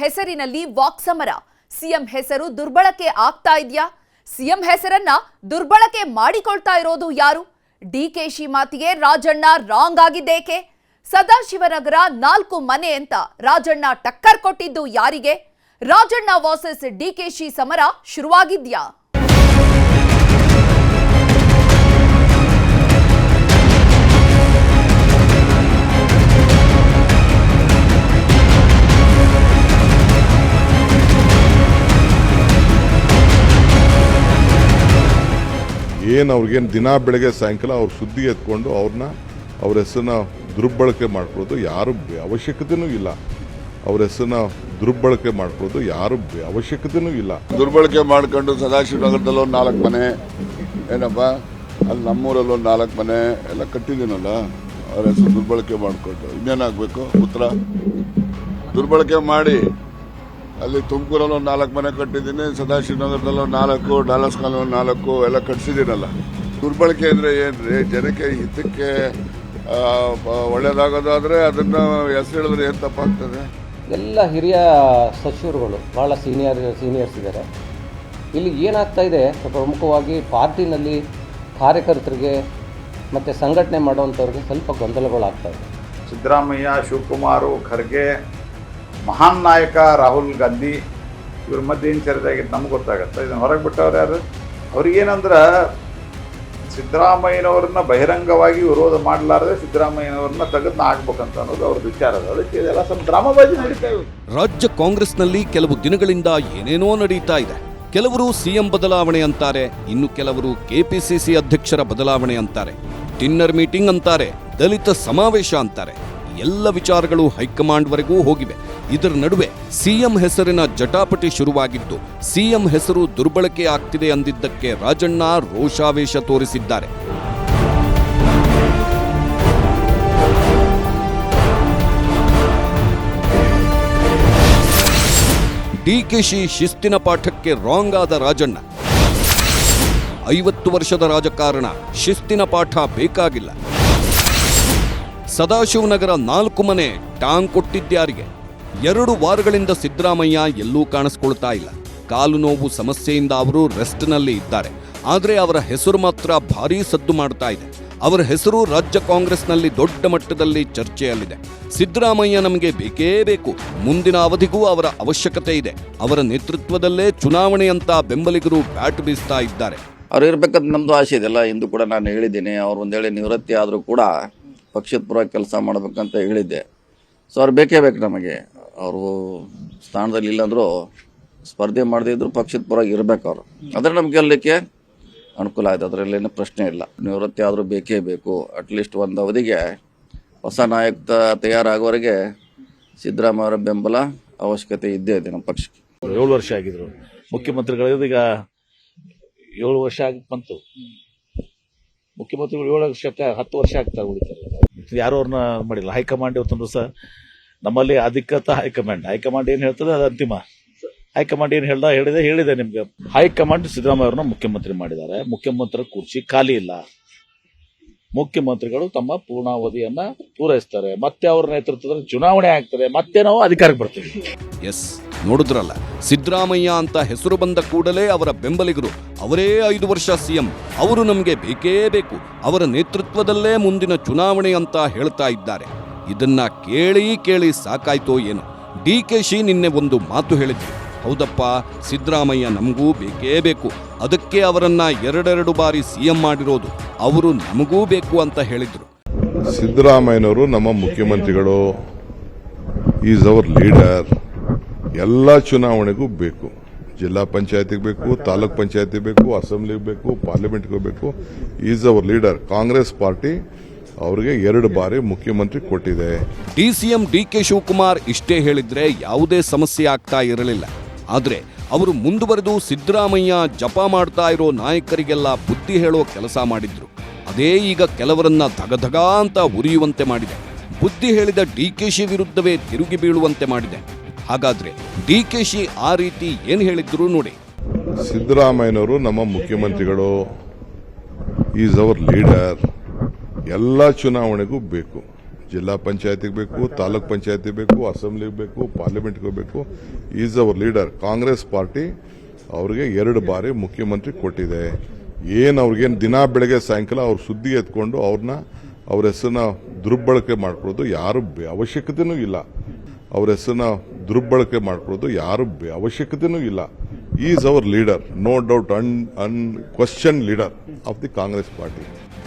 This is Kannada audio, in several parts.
ಹೆಸರಿನಲ್ಲಿ ವಾಕ್ಸಮರ. ಸಿಎಂ ಹೆಸರು ದುರ್ಬಳಕೆ ಆಗ್ತಾ ಇದೆಯಾ? ಸಿಎಂ ಹೆಸರನ್ನ ದುರ್ಬಳಕೆ ಮಾಡಿಕೊಳ್ತಾ ಇರೋದು ಯಾರು? ಡಿಕೆಶಿ ಮಾತಿಗೆ ರಾಜಣ್ಣ ರಾಂಗ್ ಆಗಿದ್ದೇಕೆ? ಸದಾಶಿವನಗರ 4 ಮನೆ ಅಂತ ರಾಜಣ್ಣ ಟಕ್ಕರ್ ಕೊಟ್ಟಿದ್ದು ಯಾರಿಗೆ? ರಾಜಣ್ಣ ವರ್ಸಸ್ ಡಿಕೆಶಿ ಸಮರ ಶುರುವಾಗಿದ್ಯಾ? ಅವ್ರಿಗೇನು ದಿನ ಬೆಳಗ್ಗೆ ಸಾಯಂಕಾಲ ಅವ್ರ ಸುದ್ದಿ ಎತ್ಕೊಂಡು ಅವ್ರ ಹೆಸರನ್ನ ದುರ್ಬಳಕೆ ಮಾಡ್ಕೊಳ್ಳೋದು ಯಾರು ಅವಶ್ಯಕತೆನೂ ಇಲ್ಲ. ಅವ್ರ ಹೆಸರನ್ನ ದುರ್ಬಳಕೆ ಮಾಡ್ಕೊಳ್ಳೋದು ಯಾರು ಅವಶ್ಯಕತೆನೂ ಇಲ್ಲ. ದುರ್ಬಳಕೆ ಮಾಡ್ಕೊಂಡು ಸದಾಶಿವನಗರದಲ್ಲೊಂದು 4 ಮನೆ, ಏನಪ್ಪ ಅಲ್ಲಿ ನಮ್ಮೂರಲ್ಲೊಂದು 4 ಮನೆ ಎಲ್ಲ ಕಟ್ಟಿದ್ದೀನಲ್ಲ, ಅವ್ರ ಹೆಸರು ದುರ್ಬಳಕೆ ಮಾಡಿಕೊಂಡು ಇನ್ನೇನಾಗಬೇಕು? ಉತ್ತರ ದುರ್ಬಳಕೆ ಮಾಡಿ ಅಲ್ಲಿ ತುಮಕೂರಲ್ಲಿ ಒಂದು 4 ಮನೆ ಕಟ್ಟಿದ್ದೀನಿ, ಸದಾಶಿವನಗರದಲ್ಲೊಂದು 4, ಡಾಲರ್ಸ್ ಕಾಲೊಂದು 4 ಎಲ್ಲ ಕಟ್ಸಿದ್ದೀನಲ್ಲ. ದುರ್ಬಳಕೆ ಅಂದರೆ ಏನ್ರಿ? ಜನಕ್ಕೆ ಹಿತಕ್ಕೆ ಒಳ್ಳೇದಾಗೋದಾದರೆ ಅದನ್ನು ಹೆಸರು ಹೇಳಿದ್ರೆ ಏನು ತಪ್ಪಾಗ್ತದೆ? ಎಲ್ಲ ಹಿರಿಯ ಸಚಿವರುಗಳು ಭಾಳ ಸೀನಿಯರ್ಸ್ ಇದ್ದಾರೆ. ಇಲ್ಲಿ ಏನಾಗ್ತಾ ಇದೆ, ಪ್ರಮುಖವಾಗಿ ಪಾರ್ಟಿನಲ್ಲಿ ಕಾರ್ಯಕರ್ತರಿಗೆ ಮತ್ತು ಸಂಘಟನೆ ಮಾಡುವಂಥವ್ರಿಗೆ ಸ್ವಲ್ಪ ಗೊಂದಲಗಳಾಗ್ತಾ ಇದೆ. ಸಿದ್ದರಾಮಯ್ಯ, ಶಿವಕುಮಾರ್, ಖರ್ಗೆ, ಮಹಾನ್ ನಾಯಕ ರಾಹುಲ್ ಗಾಂಧಿ ಇವ್ರ ಮಧ್ಯೆ ಏನು ಸೇರಿದಾಗಿತ್ತು ನಮ್ಗೆ ಗೊತ್ತಾಗತ್ತೆ. ಇದನ್ನು ಹೊರಗೆ ಬಿಟ್ಟವ್ರು ಯಾರು? ಅವ್ರಿಗೇನಂದ್ರೆ ಸಿದ್ದರಾಮಯ್ಯನವ್ರನ್ನ ಬಹಿರಂಗವಾಗಿ ವಿರೋಧ ಮಾಡಲಾರದೆ ಸಿದ್ದರಾಮಯ್ಯನವ್ರನ್ನ ತೆಗೆದು ಹಾಕ್ಬೇಕಂತ ಅನ್ನೋದು ಅವ್ರದ್ದು ವಿಚಾರ. ಅದಕ್ಕೆ ಇದೆಲ್ಲ ಸ್ವಲ್ಪ ಡ್ರಾಮಾಬಾಜಿ ನಡೀತಾ ಇದೆ. ರಾಜ್ಯ ಕಾಂಗ್ರೆಸ್ನಲ್ಲಿ ಕೆಲವು ದಿನಗಳಿಂದ ಏನೇನೋ ನಡೀತಾ ಇದೆ. ಕೆಲವರು ಸಿಎಂ ಬದಲಾವಣೆ ಅಂತಾರೆ, ಇನ್ನು ಕೆಲವರು ಕೆಪಿಸಿಸಿ ಅಧ್ಯಕ್ಷರ ಬದಲಾವಣೆ ಅಂತಾರೆ, ಡಿನ್ನರ್ ಮೀಟಿಂಗ್ ಅಂತಾರೆ, ದಲಿತ ಸಮಾವೇಶ ಅಂತಾರೆ. ಎಲ್ಲ ವಿಚಾರಗಳು ಹೈಕಮಾಂಡ್ವರೆಗೂ ಹೋಗಿವೆ. ಇದರ ನಡುವೆ ಸಿಎಂ ಹೆಸರಿನ ಜಟಾಪಟಿ ಶುರುವಾಗಿದ್ದು, ಸಿಎಂ ಹೆಸರು ದುರ್ಬಳಕೆ ಆಗ್ತಿದೆ ಅಂದಿದ್ದಕ್ಕೆ ರಾಜಣ್ಣ ರೋಷಾವೇಶ ತೋರಿಸಿದ್ದಾರೆ. ಡಿಕೆಶಿ ಶಿಸ್ತಿನ ಪಾಠಕ್ಕೆ ರಾಂಗ್ ಆದ ರಾಜಣ್ಣ. 50 ವರ್ಷದ ರಾಜಕಾರಣ, ಶಿಸ್ತಿನ ಪಾಠ ಬೇಕಾಗಿಲ್ಲ. ಸದಾಶಿವನಗರ 4 ಮನೆ ಟಾಂಗ್ ಕೊಟ್ಟಿದ್ಯಾರಿಗೆ? 2 ವಾರಗಳಿಂದ ಸಿದ್ದರಾಮಯ್ಯ ಎಲ್ಲೂ ಕಾಣಿಸ್ಕೊಳ್ತಾ ಇಲ್ಲ. ಕಾಲು ನೋವು ಸಮಸ್ಯೆಯಿಂದ ಅವರು ರೆಸ್ಟ್ನಲ್ಲಿ ಇದ್ದಾರೆ. ಆದರೆ ಅವರ ಹೆಸರು ಮಾತ್ರ ಭಾರೀ ಸದ್ದು ಮಾಡ್ತಾ ಇದೆ. ಅವರ ಹೆಸರು ರಾಜ್ಯ ಕಾಂಗ್ರೆಸ್ನಲ್ಲಿ ದೊಡ್ಡ ಮಟ್ಟದಲ್ಲಿ ಚರ್ಚೆಯಲ್ಲಿದೆ. ಸಿದ್ದರಾಮಯ್ಯ ನಮಗೆ ಬೇಕೇ ಬೇಕು, ಮುಂದಿನ ಅವಧಿಗೂ ಅವರ ಅವಶ್ಯಕತೆ ಇದೆ, ಅವರ ನೇತೃತ್ವದಲ್ಲೇ ಚುನಾವಣೆ ಅಂತ ಬೆಂಬಲಿಗರು ಬ್ಯಾಟ್ ಬೀಸ್ತಾ ಇದ್ದಾರೆ. ಅವ್ರು ಇರ್ಬೇಕಂತ ನಮ್ಮದು ಆಸೆ ಇದೆಲ್ಲ. ಇಂದು ಕೂಡ ನಾನು ಹೇಳಿದ್ದೀನಿ, ಅವ್ರು ಒಂದೇಳೆ ನಿವೃತ್ತಿ ಆದರೂ ಕೂಡ ಪಕ್ಷದ ಪರವಾಗಿ ಕೆಲಸ ಮಾಡಬೇಕಂತ ಹೇಳಿದ್ದೆ. ಸೊ ಅವ್ರು ಬೇಕೇ ಬೇಕು ನಮಗೆ. ಅವರು ಸ್ಥಾನದಲ್ಲಿ ಇಲ್ಲಾಂದರೂ ಸ್ಪರ್ಧೆ ಮಾಡದಿದ್ರು ಪಕ್ಷದ ಪರವಾಗಿ ಇರಬೇಕು ಅವರು. ಆದರೆ ನಮ್ಗೆ ಗೆಲ್ಲಲಿಕ್ಕೆ ಅನುಕೂಲ ಆಯ್ತು, ಅದರಲ್ಲೇನು ಪ್ರಶ್ನೆ ಇಲ್ಲ. ನಿವೃತ್ತಿ ಆದರೂ ಬೇಕೇ ಬೇಕು. ಅಟ್ಲೀಸ್ಟ್ ಒಂದು ಅವಧಿಗೆ ಹೊಸ ನಾಯಕ ತಯಾರಾಗುವವರೆಗೆ ಸಿದ್ದರಾಮಯ್ಯ ಅವರ ಬೆಂಬಲ ಅವಶ್ಯಕತೆ ಇದ್ದೇ ಇದೆ ನಮ್ಮ ಪಕ್ಷಕ್ಕೆ. 7 ವರ್ಷ ಆಗಿದ್ರು ಮುಖ್ಯಮಂತ್ರಿಗಳು, ಈಗ 7 ವರ್ಷ ಆಗಿ ಬಂತು. ಮುಖ್ಯಮಂತ್ರಿಗಳು 7 ವರ್ಷ 10 ವರ್ಷ ಆಗ್ತಾರೆ, ಉಳಿತಾರೆ. ಯಾರು ಅವ್ರನ್ನ ಮಾಡಿಲ್ಲ. ಹೈಕಮಾಂಡ್ ಇವತ್ತೊಂದು ದಿವಸ ನಮ್ಮಲ್ಲಿ ಅಧಿಕೃತ ಹೈಕಮಾಂಡ್ ಏನು ಹೇಳ್ತದೆ ಅದು ಅಂತಿಮ. ಹೈಕಮಾಂಡ್ ಏನು ಹೇಳಿದೆ ನಿಮ್ಗೆ. ಹೈಕಮಾಂಡ್ ಸಿದ್ದರಾಮಯ್ಯ ಅವ್ರನ್ನ ಮುಖ್ಯಮಂತ್ರಿ ಮಾಡಿದ್ದಾರೆ. ಮುಖ್ಯಮಂತ್ರಿ ಕುರ್ಚಿ ಖಾಲಿ ಇಲ್ಲ. ಮುಖ್ಯಮಂತ್ರಿಗಳು ತಮ್ಮ ಪೂರ್ಣಾವಧಿಯನ್ನ ಪೂರೈಸ್ತಾರೆ, ಮತ್ತೆ ಅವರ ನೇತೃತ್ವದಲ್ಲಿ ಚುನಾವಣೆ ಆಗ್ತದೆ, ಮತ್ತೆ ನಾವು ಅಧಿಕಾರಕ್ಕೆ ಬರ್ತೀವಿ. ಎಸ್, ನೋಡಿದ್ರಲ್ಲ, ಸಿದ್ದರಾಮಯ್ಯ ಅಂತ ಹೆಸರು ಬಂದ ಕೂಡಲೇ ಅವರ ಬೆಂಬಲಿಗರು ಅವರೇ 5 ವರ್ಷ ಸಿಎಂ, ಅವರು ನಮಗೆ ಬೇಕೇ ಬೇಕು, ಅವರ ನೇತೃತ್ವದಲ್ಲೇ ಮುಂದಿನ ಚುನಾವಣೆ ಅಂತ ಹೇಳ್ತಾ ಇದ್ದಾರೆ. ಇದನ್ನ ಕೇಳಿ ಸಾಕಾಯ್ತೋ ಏನೋ. ಡಿಕೆಶಿ ನಿನ್ನೆ ಒಂದು ಮಾತು ಹೇಳಿದ್ರು. ಹೌದಪ್ಪ, ಸಿದ್ದರಾಮಯ್ಯ ನಮಗೂ ಬೇಕೇ ಬೇಕು, ಅದಕ್ಕೆ ಅವರನ್ನ 2 ಬಾರಿ ಸಿಎಂ ಮಾಡಿರೋದು, ಅವರು ನಮಗೂ ಬೇಕು ಅಂತ ಹೇಳಿದ್ರು. ಸಿದ್ದರಾಮಯ್ಯನವರು ನಮ್ಮ ಮುಖ್ಯಮಂತ್ರಿಗಳು, ಈಸ್ ಅವರ್ ಲೀಡರ್. ಎಲ್ಲ ಚುನಾವಣೆಗೂ ಬೇಕು. ಜಿಲ್ಲಾ ಪಂಚಾಯತಿಗೆ ಬೇಕು, ತಾಲೂಕ್ ಪಂಚಾಯತಿಗೆ ಬೇಕು, ಅಸೆಂಬ್ಲಿಗೆ ಬೇಕು, ಪಾರ್ಲಿಮೆಂಟ್ಗೆ ಬೇಕು. Is our leader. Congress party ಅವರಿಗೆ 2 ಬಾರಿ ಮುಖ್ಯಮಂತ್ರಿ ಕೊಟ್ಟಿದೆ. ಡಿಸಿಎಂ ಡಿಕೆ ಶಿವಕುಮಾರ್ ಇಷ್ಟೇ ಹೇಳಿದ್ರೆ ಯಾವುದೇ ಸಮಸ್ಯೆ ಆಗ್ತಾ ಇರಲಿಲ್ಲ. ಆದ್ರೆ ಅವರು ಮುಂದುವರೆದು ಸಿದ್ದರಾಮಯ್ಯ ಜಪ ಮಾಡ್ತಾ ಇರೋ ನಾಯಕರಿಗೆಲ್ಲ ಬುದ್ಧಿ ಹೇಳೋ ಕೆಲಸ ಮಾಡಿದ್ರು. ಅದೇ ಈಗ ಕೆಲವರನ್ನ ಧಗಧಗ ಅಂತ ಉರಿಯುವಂತೆ ಮಾಡಿದೆ. ಬುದ್ಧಿ ಹೇಳಿದ ಡಿಕೆಶಿ ವಿರುದ್ಧವೇ ತಿರುಗಿ ಬೀಳುವಂತೆ ಮಾಡಿದೆ. ಹಾಗಾದ್ರೆ ಡಿಕೆಶಿ ಆ ರೀತಿ ಏನ್ ಹೇಳಿದ್ರು ನೋಡಿ. ಸಿದ್ದರಾಮಯ್ಯನವರು ನಮ್ಮ ಮುಖ್ಯಮಂತ್ರಿಗಳು, ಈಸ್ ಅವರ್ ಲೀಡರ್. ಎಲ್ಲ ಚುನಾವಣೆಗೂ ಬೇಕು. ಜಿಲ್ಲಾ ಪಂಚಾಯತಿಗೆ ಬೇಕು, ತಾಲೂಕ್ ಪಂಚಾಯತಿಗೆ ಬೇಕು, ಅಸೆಂಬ್ಲಿಗೆ ಬೇಕು, ಪಾರ್ಲಿಮೆಂಟ್ಗೆ ಬೇಕು. Is our leader. Congress party ಅವ್ರಿಗೆ 2 ಬಾರಿ ಮುಖ್ಯಮಂತ್ರಿ ಕೊಟ್ಟಿದೆ. ಅವ್ರಿಗೇನು ದಿನ ಬೆಳಗ್ಗೆ ಸಾಯಂಕಾಲ ಅವ್ರ ಸುದ್ದಿ ಎತ್ಕೊಂಡು ಅವ್ರ ಹೆಸರನ್ನ ದುರ್ಬಳಕೆ ಮಾಡ್ಕೊಳ್ಳೋದು ಯಾರು ಅವಶ್ಯಕತೆನೂ ಇಲ್ಲ. ಅವ್ರ ಹೆಸರನ್ನ ದುರ್ಬಳಕೆ ಮಾಡ್ಕೊಳ್ಳೋದು ಯಾರು ಅವಶ್ಯಕತೆನೂ ಇಲ್ಲ. Is our leader, no doubt, question leader of the Congress party.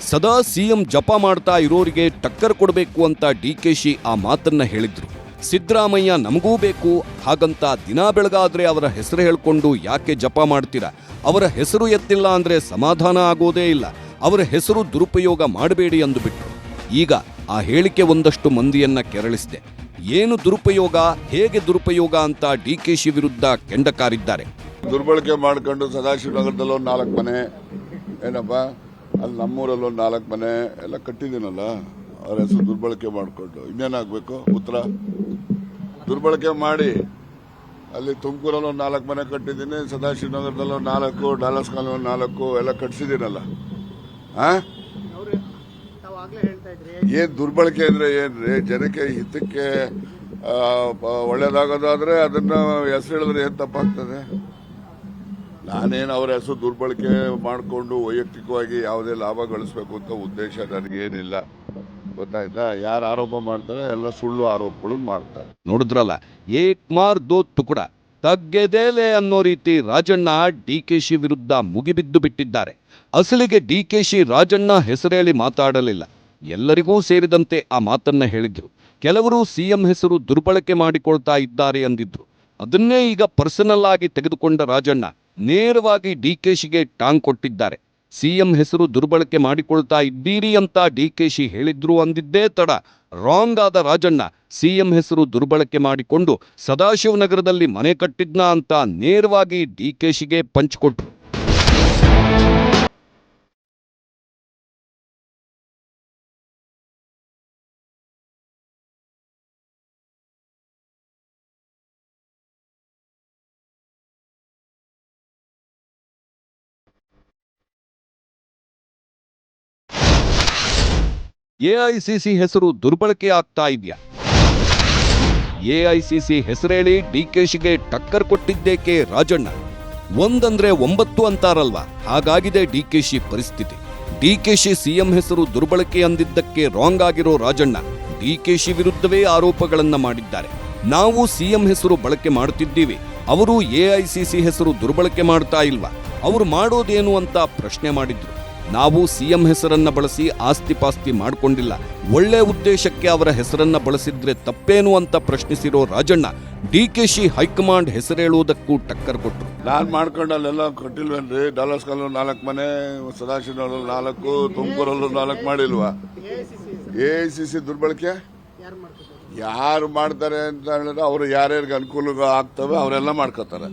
ಸದಾ ಸಿಎಂ ಜಪ ಮಾಡ್ತಾ ಇರೋರಿಗೆ ಟಕ್ಕರ್ ಕೊಡಬೇಕು ಅಂತ ಡಿಕೆಶಿ ಆ ಮಾತನ್ನ ಹೇಳಿದ್ರು. ಸಿದ್ದರಾಮಯ್ಯ ನಮಗೂ ಬೇಕು, ಹಾಗಂತ ದಿನ ಬೆಳಗಾದ್ರೆ ಅವರ ಹೆಸರು ಹೇಳ್ಕೊಂಡು ಯಾಕೆ ಜಪ ಮಾಡ್ತೀರಾ? ಅವರ ಹೆಸರು ಎತ್ತಿಲ್ಲ ಅಂದ್ರೆ ಸಮಾಧಾನ ಆಗೋದೇ ಇಲ್ಲ. ಅವರ ಹೆಸರು ದುರುಪಯೋಗ ಮಾಡಬೇಡಿ ಅಂದುಬಿಟ್ರು. ಈಗ ಆ ಹೇಳಿಕೆ ಒಂದಷ್ಟು ಮಂದಿಯನ್ನ ಕೆರಳಿಸಿದೆ. ಏನು ದುರುಪಯೋಗ, ಹೇಗೆ ದುರುಪಯೋಗ ಅಂತ ಡಿಕೆಶಿ ವಿರುದ್ಧ ಕೆಂಡಕಾರಿದ್ದಾರೆ. ದುರ್ಬಳಕೆ ಮಾಡ್ಕೊಂಡು ಸದಾಶಿವನಗರದಲ್ಲಿ ಒಂದು 4 ಮನೆ, ಏನಪ್ಪ ಅಲ್ಲಿ ನಮ್ಮೂರಲ್ಲಿ ಒಂದು 4 ಮನೆ ಎಲ್ಲ ಕಟ್ಟಿದ್ದೀನಲ್ಲ, ಅವ್ರ ಹೆಸರು ದುರ್ಬಳಕೆ ಮಾಡಿಕೊಂಡು ಇನ್ನೇನಾಗಬೇಕು? ಉತ್ತರ ದುರ್ಬಳಕೆ ಮಾಡಿ ಅಲ್ಲಿ ತುಮಕೂರಲ್ಲಿ ಒಂದು 4 ಮನೆ ಕಟ್ಟಿದ್ದೀನಿ, ಸದಾಶಿವನಗರದಲ್ಲಿ ಒಂದು 4, ಡಾಲರ್ಸ್ ಕಾಲೋನಿ ಒಂದು 4 ಎಲ್ಲ ಕಟ್ಸಿದ್ದೀನಲ್ಲ. ಏನ್ ದುರ್ಬಳಕೆ ಅಂದ್ರೆ ಏನ್ರಿ? ಜನಕ್ಕೆ ಹಿತಕ್ಕೆ ಒಳ್ಳೇದಾಗೋದಾದ್ರೆ ಅದನ್ನ ಹೆಸರು ಹೇಳಿದ್ರೆ ಏನ್ ತಪ್ಪಾಗ್ತದೆ? ನಾನೇನು ಅವರ ಹೆಸರು ದುರ್ಬಳಕೆ ಮಾಡಿಕೊಂಡು ವೈಯಕ್ತಿಕವಾಗಿ ಯಾವುದೇ ಲಾಭ ಗಳಿಸಬೇಕು ಅಂತ ಉದ್ದೇಶ ನನಗೇನಿಲ್ಲ. ಗೊತ್ತಾಯ್ತಾ? ಯಾರು ಆರೋಪ ಮಾಡ್ತಾರೆ ಎಲ್ಲ ಸುಳ್ಳು ಆರೋಪಗಳು ಮಾಡ್ತಾರೆ. ನೋಡಿದ್ರಲ್ಲ, ಏಕ್ ಮಾರ್ ದೋ ತುಕುಡ, ತಗ್ಗೆದೇಲೆ ಅನ್ನೋ ರೀತಿ ರಾಜಣ್ಣ ಡಿಕೆಶಿ ವಿರುದ್ಧ ಮುಗಿಬಿದ್ದು ಬಿಟ್ಟಿದ್ದಾರೆ. ಅಸಲಿಗೆ ಡಿಕೆಶಿ ರಾಜಣ್ಣ ಹೆಸರೇಳಿ ಮಾತಾಡಲಿಲ್ಲ, ಎಲ್ಲರಿಗೂ ಸೇರಿದಂತೆ ಆ ಮಾತನ್ನ ಹೇಳಿದ್ರು. ಕೆಲವರು ಸಿಎಂ ಹೆಸರು ದುರ್ಬಳಕೆ ಮಾಡಿಕೊಳ್ತಾ ಇದ್ದಾರೆ ಅಂದಿದ್ರು. ಅದನ್ನೇ ಈಗ ಪರ್ಸನಲ್ ಆಗಿ ತೆಗೆದುಕೊಂಡ ರಾಜಣ್ಣ ನೇರವಾಗಿ ಡಿಕೆಶಿಗೆ ಟಾಂಗ್ ಕೊಟ್ಟಿದ್ದಾರೆ. ಸಿಎಂ ಹೆಸರು ದುರ್ಬಳಕೆ ಮಾಡಿಕೊಳ್ತಾ ಇದ್ದೀರಿ ಅಂತ ಡಿಕೆಶಿ ಹೇಳಿದ್ರು ಅಂದಿದ್ದೇ ತಡ ರಾಂಗ್ ಆದ ರಾಜಣ್ಣ ಸಿಎಂ ಹೆಸರು ದುರ್ಬಳಕೆ ಮಾಡಿಕೊಂಡು ಸದಾಶಿವನಗರದಲ್ಲಿ ಮನೆ ಕಟ್ಟಿದ್ನ ಅಂತ ನೇರವಾಗಿ ಡಿಕೆಶಿಗೆ ಪಂಚ್ ಕೊಟ್ರು. ಎಐಸಿಸಿ ಹೆಸರು ದುರ್ಬಳಕೆ ಆಗ್ತಾ ಇದೆಯಾ? ಎಐಸಿಸಿ ಹೆಸರೇಳಿ ಡಿಕೆಶಿಗೆ ಟಕ್ಕರ್ ಕೊಟ್ಟಿದ್ದೇಕೆ ರಾಜಣ್ಣ? 1 ಅಂತಾರಲ್ವಾ, ಹಾಗಾಗಿದೆ ಡಿಕೆಶಿ ಪರಿಸ್ಥಿತಿ. ಡಿಕೆಶಿ ಸಿಎಂ ಹೆಸರು ದುರ್ಬಳಕೆ ಅಂದಿದ್ದಕ್ಕೆ ರಾಂಗ್ ಆಗಿರೋ ರಾಜಣ್ಣ ಡಿಕೆಶಿ ವಿರುದ್ಧವೇ ಆರೋಪಗಳನ್ನ ಮಾಡಿದ್ದಾರೆ. ನಾವು ಸಿಎಂ ಹೆಸರು ಬಳಕೆ ಮಾಡುತ್ತಿದ್ದೀವಿ, ಅವರು ಎಐಸಿಸಿ ಹೆಸರು ದುರ್ಬಳಕೆ ಮಾಡ್ತಾ ಇಲ್ವಾ, ಅವರು ಮಾಡೋದೇನು ಅಂತ ಪ್ರಶ್ನೆ ಮಾಡಿದ್ರು. ನಾವು ಸಿಎಂ ಹೆಸರನ್ನ ಬಳಸಿ ಆಸ್ತಿ ಪಾಸ್ತಿ ಮಾಡ್ಕೊಂಡಿಲ್ಲ, ಒಳ್ಳೆ ಉದ್ದೇಶಕ್ಕೆ ಅವರ ಹೆಸರನ್ನ ಬಳಸಿದ್ರೆ ತಪ್ಪೇನು ಅಂತ ಪ್ರಶ್ನಿಸಿರೋ ರಾಜಣ್ಣ ಡಿಕೆಶಿ ಹೈಕಮಾಂಡ್ ಹೆಸರೇಳುವುದಕ್ಕೂ ಟಕ್ಕರ್ ಕೊಟ್ರು. ನಾನ್ ಮಾಡ್ಕೊಂಡು ಅಲ್ಲೆಲ್ಲ ಕಟ್ಟಿಲ್ವೇನ್ರಿ? ಡಾಲರ್ಸ್ ಕಾಲೋನಿ 4 ಮನೆ, ಸದಾಶಿವನಗರದಲ್ಲಿ 4, ತುಮಕೂರಲ್ಲೂ 4 ಮಾಡಿಲ್ವಾ? ಎಐಸಿಸಿ ದುರ್ಬಳಕೆ ಯಾರು ಮಾಡ್ತಾರೆ ಅಂತ ಹೇಳಿದ್ರೆ ಅವರು ಯಾರ್ಯಾರಿಗೆ ಅನುಕೂಲ ಆಗ್ತವೆ ಅವರೆಲ್ಲ ಮಾಡ್ಕೋತಾರೆ.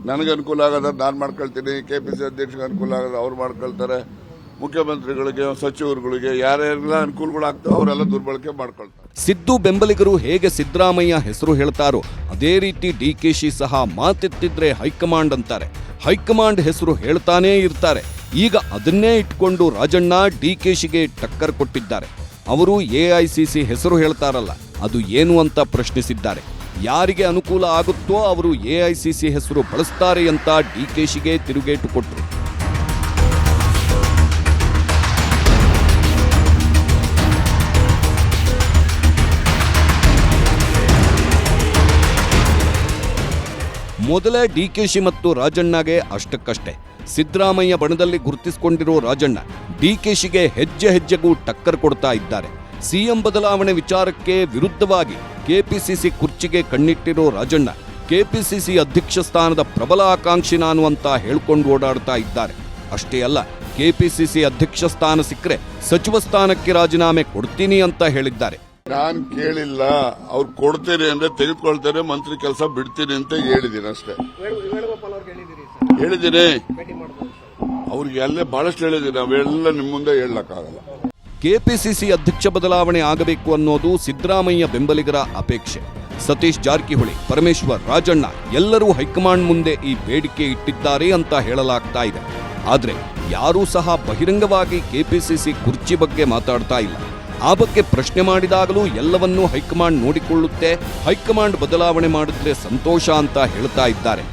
ನನಗೆ ಅನುಕೂಲ ಆಗೋದ್ರೆ ನಾನು ಮಾಡ್ಕೊಳ್ತೀನಿ, ಕೆಪಿಸಿ ಅಧ್ಯಕ್ಷರಿಗೆ ಅನುಕೂಲ ಆಗೋದು ಅವ್ರು ಮಾಡ್ಕೊಳ್ತಾರೆ, ಮುಖ್ಯಮಂತ್ರಿಗಳಿಗೆ, ಸಚಿವರುಗಳಿಗೆ ಯಾರ್ಯಾರೆಲ್ಲ ಅನುಕೂಲಗಳಾಗ್ತವೆ ಅವರೆಲ್ಲ ದುರ್ಬಳಕೆ ಮಾಡ್ಕೊಳ್ತಾರೆ. ಸಿದ್ದು ಬೆಂಬಲಿಗರು ಹೇಗೆ ಸಿದ್ದರಾಮಯ್ಯ ಹೆಸರು ಹೇಳ್ತಾರೋ ಅದೇ ರೀತಿ ಡಿಕೆಶಿ ಸಹ ಮಾತೆತ್ತಿದ್ರೆ ಹೈಕಮಾಂಡ್ ಅಂತಾರೆ. ಹೈಕಮಾಂಡ್ ಹೆಸರು ಹೇಳ್ತಾನೇ ಇರ್ತಾರೆ. ಈಗ ಅದನ್ನೇ ಇಟ್ಕೊಂಡು ರಾಜಣ್ಣ ಡಿಕೆಶಿಗೆ ಟಕ್ಕರ್ ಕೊಟ್ಟಿದ್ದಾರೆ. ಅವರು ಎಐಸಿಸಿ ಹೆಸರು ಹೇಳ್ತಾರಲ್ಲ, ಅದು ಏನು ಅಂತ ಪ್ರಶ್ನಿಸಿದ್ದಾರೆ. ಯಾರಿಗೆ ಅನುಕೂಲ ಆಗುತ್ತೋ ಅವರು ಎಐಸಿಸಿ ಹೆಸರು ಬಳಸ್ತಾರೆ ಅಂತ ಡಿಕೆಶಿಗೆ ತಿರುಗೇಟು ಕೊಟ್ಟರು. ಮೊದಲೇ ಡಿಕೆಶಿ ಮತ್ತು ರಾಜಣ್ಣಗೆ ಅಷ್ಟಕ್ಕಷ್ಟೇ. ಸಿದ್ದರಾಮಯ್ಯ ಬಣದಲ್ಲಿ ಗುರುತಿಸಿಕೊಂಡಿರೋ ರಾಜಣ್ಣ ಡಿಕೆಶಿಗೆ ಹೆಜ್ಜೆ ಹೆಜ್ಜೆಗೂ ಟಕ್ಕರ್ ಕೊಡ್ತಾ ಇದ್ದಾರೆ. ಸಿಎಂ ಬದಲಾವಣೆ ವಿಚಾರಕ್ಕೆ ವಿರುದ್ಧವಾಗಿ ಕೆಪಿಸಿಸಿ ಕುರ್ಚಿಗೆ ಕಣ್ಣಿಟ್ಟಿರೋ ರಾಜಣ್ಣ ಕೆಪಿಸಿಸಿ ಅಧ್ಯಕ್ಷ ಸ್ಥಾನದ ಪ್ರಬಲ ಆಕಾಂಕ್ಷಿ ನಾನು ಅಂತ ಹೇಳ್ಕೊಂಡು ಓಡಾಡ್ತಾ ಇದ್ದಾರೆ. ಅಷ್ಟೇ ಅಲ್ಲ, ಕೆಪಿಸಿಸಿ ಅಧ್ಯಕ್ಷ ಸ್ಥಾನ ಸಿಕ್ಕರೆ ಸಚಿವ ಸ್ಥಾನಕ್ಕೆ ರಾಜೀನಾಮೆ ಕೊಡ್ತೀನಿ ಅಂತ ಹೇಳಿದ್ದಾರೆ. ನಾನ್ ಕೇಳಿಲ್ಲ, ಅವ್ರು ಕೊಡ್ತೇನೆ ಅಂದ್ರೆ ತೆಗೆದುಕೊಳ್ತೇನೆ, ಮಂತ್ರಿ ಕೆಲಸ ಬಿಡ್ತೀನಿ ಅಂತ ಹೇಳಿದ್ದೀನಿ ಅಷ್ಟೇ. ಹೇಳಿದ್ದೀನಿ ಅವ್ರಿಗೆ ಅಲ್ಲೇ ಬಹಳಷ್ಟು ಹೇಳಿದ್ದೀನಿ, ಅವೆಲ್ಲ ನಿಮ್ಮ ಮುಂದೆ ಹೇಳಕ್ಕಾಗಲ್ಲ. ಕೆಪಿಸಿಸಿ ಅಧ್ಯಕ್ಷ ಬದಲಾವಣೆ ಆಗಬೇಕು ಅನ್ನೋದು ಸಿದ್ದರಾಮಯ್ಯ ಬೆಂಬಲಿಗರ ಅಪೇಕ್ಷೆ. ಸತೀಶ್ ಜಾರಕಿಹೊಳಿ, ಪರಮೇಶ್ವರ್, ರಾಜಣ್ಣ ಎಲ್ಲರೂ ಹೈಕಮಾಂಡ್ ಮುಂದೆ ಈ ಬೇಡಿಕೆ ಇಟ್ಟಿದ್ದಾರೆ ಅಂತ ಹೇಳಲಾಗ್ತಾ ಇದೆ. ಆದ್ರೆ ಯಾರೂ ಸಹ ಬಹಿರಂಗವಾಗಿ ಕೆಪಿಸಿಸಿ ಕುರ್ಚಿ ಬಗ್ಗೆ ಮಾತಾಡ್ತಾ ಇಲ್ಲ. ಆ ಬಗ್ಗೆ ಪ್ರಶ್ನೆ ಮಾಡಿದಾಗಲೂ ಎಲ್ಲವನ್ನೂ ಹೈಕಮಾಂಡ್ ನೋಡಿಕೊಳ್ಳುತ್ತೆ, ಹೈಕಮಾಂಡ್ ಬದಲಾವಣೆ ಮಾಡಿದ್ರೆ ಸಂತೋಷ ಅಂತ ಹೇಳ್ತಾ ಇದ್ದಾರೆ.